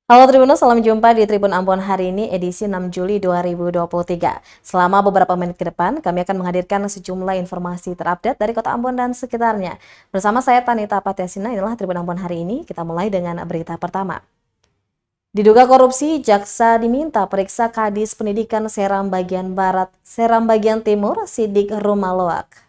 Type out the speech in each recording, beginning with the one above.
Halo Tribuners, salam jumpa di Tribun Ambon hari ini edisi 6 Juli 2023. Selama beberapa menit ke depan, kami akan menghadirkan sejumlah informasi terupdate dari Kota Ambon dan sekitarnya. Bersama saya Tanita Patyasina, inilah Tribun Ambon hari ini. Kita mulai dengan berita pertama. Diduga korupsi, jaksa diminta periksa Kadis Pendidikan Seram bagian Barat, Seram bagian Timur, Sidik Rumaloak.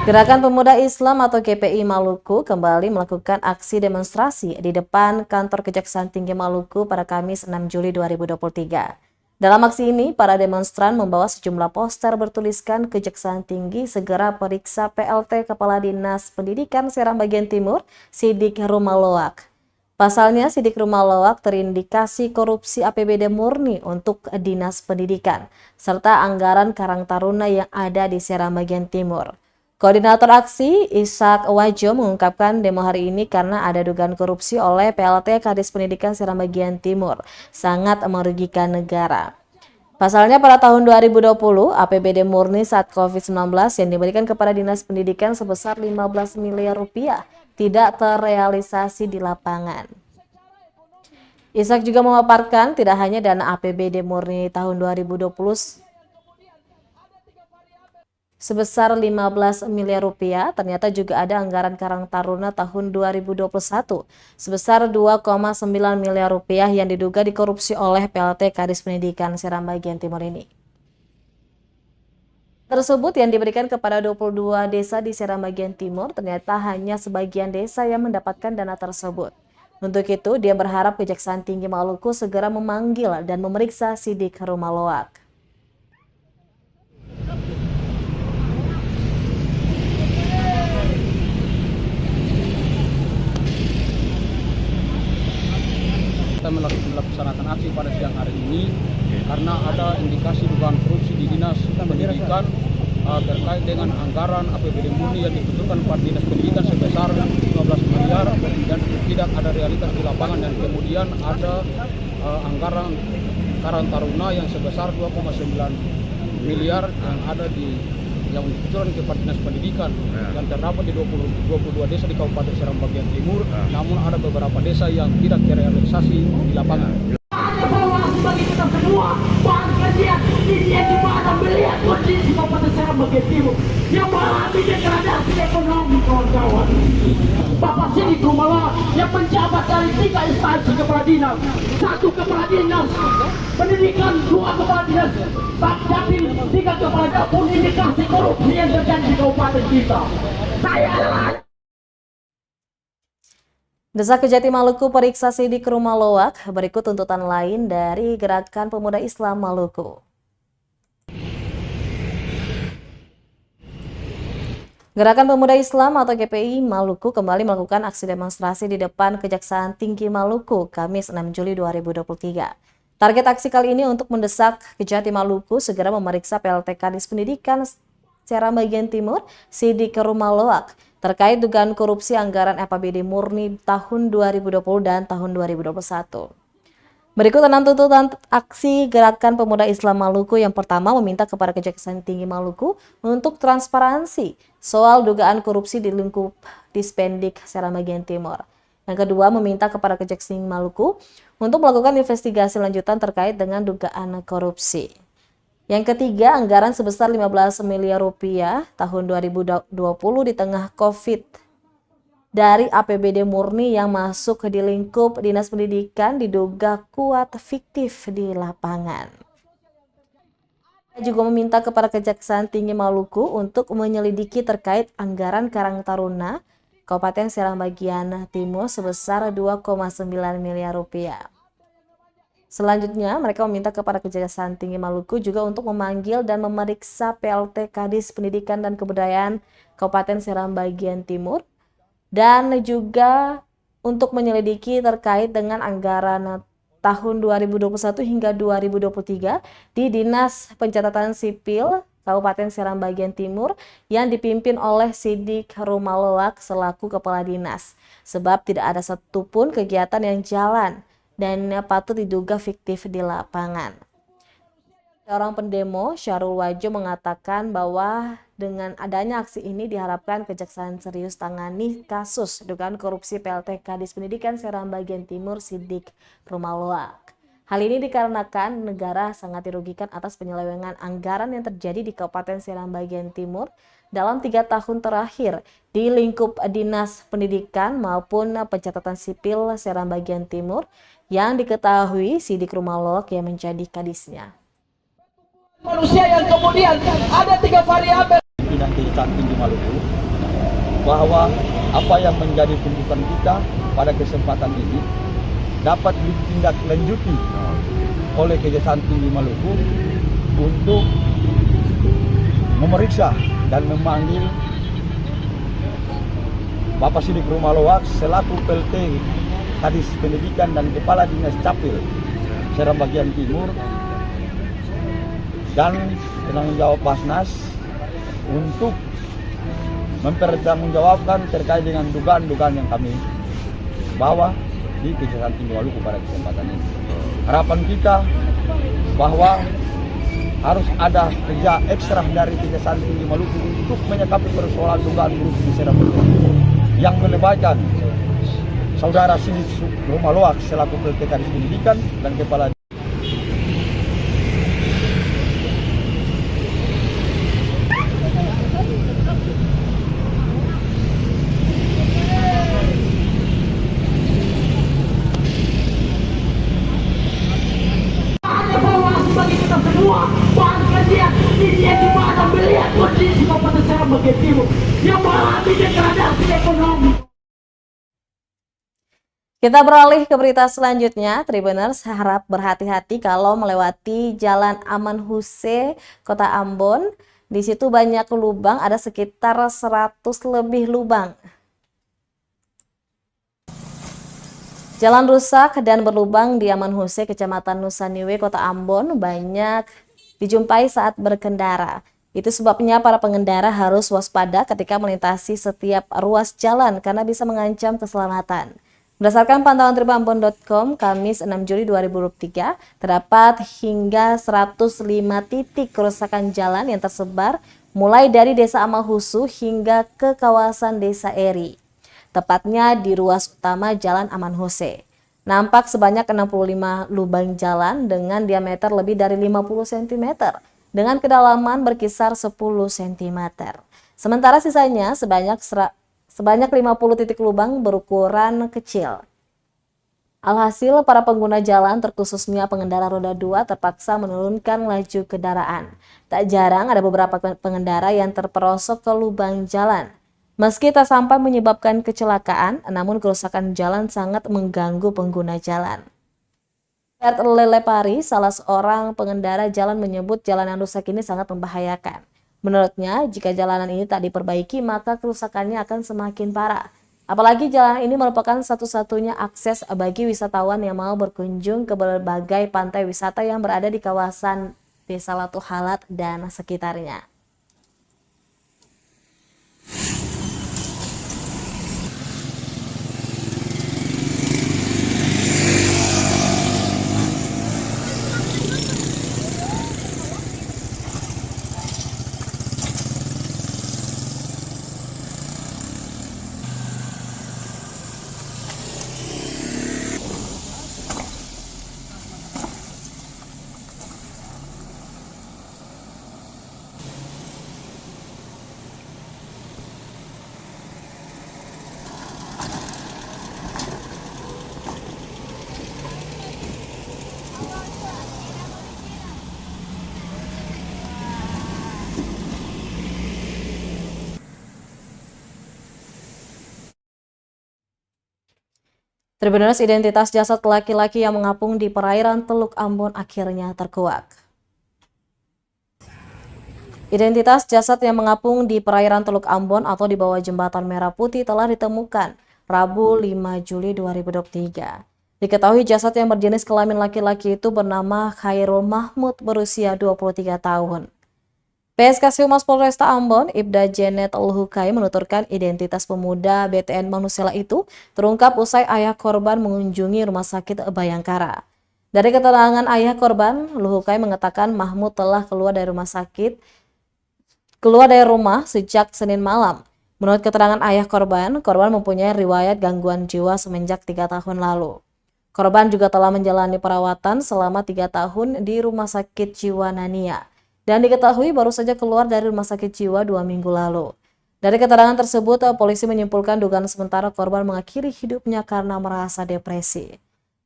Gerakan Pemuda Islam atau GPI Maluku kembali melakukan aksi demonstrasi di depan kantor Kejaksaan Tinggi Maluku pada Kamis 6 Juli 2023. Dalam aksi ini, para demonstran membawa sejumlah poster bertuliskan Kejaksaan Tinggi segera periksa PLT Kepala Dinas Pendidikan Seram Bagian Timur, Sidik Rumaloak. Pasalnya, Sidik Rumaloak terindikasi korupsi APBD murni untuk Dinas Pendidikan, serta anggaran Karang Taruna yang ada di Seram Bagian Timur. Koordinator aksi, Ishak Wajo, mengungkapkan demo hari ini karena ada dugaan korupsi oleh PLT Kadis Pendidikan Seram Bagian Timur, sangat merugikan negara. Pasalnya pada tahun 2020, APBD murni saat COVID-19 yang diberikan kepada Dinas Pendidikan sebesar 15 miliar rupiah tidak terrealisasi di lapangan. Ishak juga memaparkan tidak hanya dana APBD murni tahun 2020 sebesar 15 miliar rupiah, ternyata juga ada anggaran Karang Taruna tahun 2021 sebesar 2,9 miliar rupiah yang diduga dikorupsi oleh PLT Kadis Pendidikan Seram Bagian Timur ini. Tersebut yang diberikan kepada 22 desa di Seram Bagian Timur, ternyata hanya sebagian desa yang mendapatkan dana tersebut. Untuk itu, dia berharap Kejaksaan Tinggi Maluku segera memanggil dan memeriksa Sidik Rumaloak. Kita melaksanakan aksi pada siang hari ini karena ada indikasi dugaan korupsi di Dinas Pendidikan terkait dengan anggaran APBD murni yang dibutuhkan pada Dinas Pendidikan sebesar 15 miliar dan tidak ada realitas di lapangan, dan kemudian ada anggaran Karang Taruna yang sebesar 2,9 miliar yang ada yang dibutuhkan kepada Dinas Pendidikan yang terdapat di 22 desa di Kabupaten Seram Bagian Timur, namun ada beberapa desa yang tidak terrealisasi di lapangan. Bagi kita semua, bangsa dia di mana melihat kondisi Kabupaten Seram Bagian Timur yang mengalami degradasi ekonomi, kawan-kawan. Bapak Sidik Rumaloak yang menjabat dari 3 instansi kepala dinas, 1 kepala dinas pendidikan, 2 kepala dinas Dapil, 3 kepala dapur, indikasi korupsi yang terjadi di kabupaten kita. Saya adalah Desa Kejati Maluku periksa Sidik Rumaloak, berikut tuntutan lain dari Gerakan Pemuda Islam Maluku. Gerakan Pemuda Islam atau GPI Maluku kembali melakukan aksi demonstrasi di depan Kejaksaan Tinggi Maluku, Kamis 6 Juli 2023. Target aksi kali ini untuk mendesak Kejati Maluku segera memeriksa PLT Kadis Pendidikan Seram Bagian Timur, Sidik Rumaloak, terkait dugaan korupsi anggaran APBD murni tahun 2020 dan tahun 2021. Berikut 6 tuntutan aksi Gerakan Pemuda Islam Maluku. Yang pertama, meminta kepada Kejaksaan Tinggi Maluku untuk transparansi soal dugaan korupsi di lingkup Dispendik Seram Bagian Timur. Yang kedua, meminta kepada Kejaksaan Tinggi Maluku untuk melakukan investigasi lanjutan terkait dengan dugaan korupsi. Yang ketiga, anggaran sebesar 15 miliar rupiah tahun 2020 di tengah COVID dari APBD murni yang masuk di lingkup Dinas Pendidikan diduga kuat fiktif di lapangan. Juga meminta kepada Kejaksaan Tinggi Maluku untuk menyelidiki terkait anggaran Karang Taruna Kabupaten Seram Bagian Timur sebesar 2,9 miliar rupiah. Selanjutnya, mereka meminta kepada Kejaksaan Tinggi Maluku juga untuk memanggil dan memeriksa PLT Kadis Pendidikan dan Kebudayaan Kabupaten Seram Bagian Timur, dan juga untuk menyelidiki terkait dengan anggaran tahun 2021 hingga 2023 di Dinas Pencatatan Sipil Kabupaten Seram Bagian Timur yang dipimpin oleh Sidik Rumaloak selaku Kepala Dinas, sebab tidak ada satupun kegiatan yang jalan dan patut diduga fiktif di lapangan. Seorang pendemo, Syarul Wajo, mengatakan bahwa dengan adanya aksi ini diharapkan Kejaksaan serius tangani kasus dugaan korupsi PLT Kadis Pendidikan Seram Bagian Timur Sidik Rumaloak. Hal ini dikarenakan negara sangat dirugikan atas penyelewengan anggaran yang terjadi di Kabupaten Seram Bagian Timur dalam 3 tahun terakhir di lingkup Dinas Pendidikan maupun Pencatatan Sipil Seram Bagian Timur yang diketahui Sidik Rumaloak yang menjadi kadisnya. Manusia yang kemudian ada 3 variabel. Tidak Kejaksaan Tinggi Maluku bahwa apa yang menjadi tuntutan kita pada kesempatan ini dapat ditindaklanjuti oleh Kejaksaan Tinggi Maluku untuk memeriksa dan memanggil Bapak Sidik Rumaloak selaku PLT Kadis Pendidikan dan Kepala Dinas Capil Seram Bagian Timur dan penanggung jawab Basnas untuk mempertanggungjawabkan terkait dengan dugaan-dugaan yang kami bawa di Kejaksaan Tinggi Maluku pada kesempatan ini. Harapan kita bahwa harus ada kerja ekstra dari Kejaksaan Tinggi Maluku untuk menyikapi persoalan dugaan korupsi di Seram Bagian Timur yang melibatkan Saudara Sidik Rumaloak selaku PLT Kadis Pendidikan dan Kepala Bagi kita semua, bangsa dia di mana melihat kondisi Kabupaten Seram Bagian Timur yang mengalami degradasi ekonomi. Kita beralih ke berita selanjutnya. Tribuners harap berhati-hati kalau melewati Jalan Aman Huse, Kota Ambon. Di situ banyak lubang, ada sekitar 100 lebih lubang. Jalan rusak dan berlubang di Aman Huse, Kecamatan Nusaniwe, Kota Ambon banyak dijumpai saat berkendara. Itu sebabnya para pengendara harus waspada ketika melintasi setiap ruas jalan karena bisa mengancam keselamatan. Berdasarkan pantauan tribunambon.com, Kamis 6 Juli 2023, terdapat hingga 105 titik kerusakan jalan yang tersebar mulai dari Desa Amalhusu hingga ke kawasan Desa Eri. Tepatnya di ruas utama Jalan Aman Huse. Nampak sebanyak 65 lubang jalan dengan diameter lebih dari 50 cm dengan kedalaman berkisar 10 cm. Sementara sisanya sebanyak 50 titik lubang berukuran kecil. Alhasil, para pengguna jalan, terkhususnya pengendara roda 2, terpaksa menurunkan laju kendaraan. Tak jarang ada beberapa pengendara yang terperosok ke lubang jalan. Meski tak sampai menyebabkan kecelakaan, namun kerusakan jalan sangat mengganggu pengguna jalan. Bert Lelepari, salah seorang pengendara jalan, menyebut jalan yang rusak ini sangat membahayakan. Menurutnya, jika jalanan ini tak diperbaiki, maka kerusakannya akan semakin parah. Apalagi jalan ini merupakan satu-satunya akses bagi wisatawan yang mau berkunjung ke berbagai pantai wisata yang berada di kawasan Desa Latu Halat dan sekitarnya. Tribuners, identitas jasad laki-laki yang mengapung di perairan Teluk Ambon akhirnya terkuak. Identitas jasad yang mengapung di perairan Teluk Ambon atau di bawah Jembatan Merah Putih telah ditemukan Rabu 5 Juli 2023. Diketahui jasad yang berjenis kelamin laki-laki itu bernama Khairul Mahmud, berusia 23 tahun. PSKC Humas Polresta Ambon, Ibda Janet Al-Hukai, menuturkan identitas pemuda BTN Manusela itu terungkap usai ayah korban mengunjungi Rumah Sakit Bayangkara. Dari keterangan ayah korban, Luhukai mengatakan Mahmud telah keluar dari rumah sejak Senin malam. Menurut keterangan ayah korban mempunyai riwayat gangguan jiwa semenjak 3 tahun lalu. Korban juga telah menjalani perawatan selama 3 tahun di Rumah Sakit Jiwa Nania dan diketahui baru saja keluar dari Rumah Sakit Jiwa 2 minggu lalu. Dari keterangan tersebut, polisi menyimpulkan dugaan sementara korban mengakhiri hidupnya karena merasa depresi.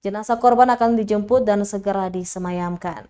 Jenazah korban akan dijemput dan segera disemayamkan.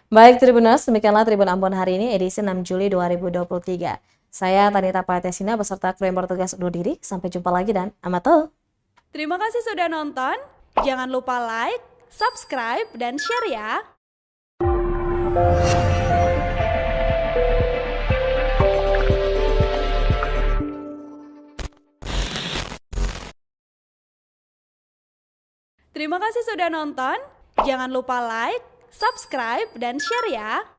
Baik Tribuners, demikianlah Tribun Ambon hari ini edisi 6 Juli 2023. Saya Tanita Paetesina beserta kru yang bertugas undur diri. Sampai jumpa lagi dan amato. Terima kasih sudah nonton. Jangan lupa like, subscribe, dan share ya. Terima kasih sudah nonton. Jangan lupa like, subscribe, dan share ya.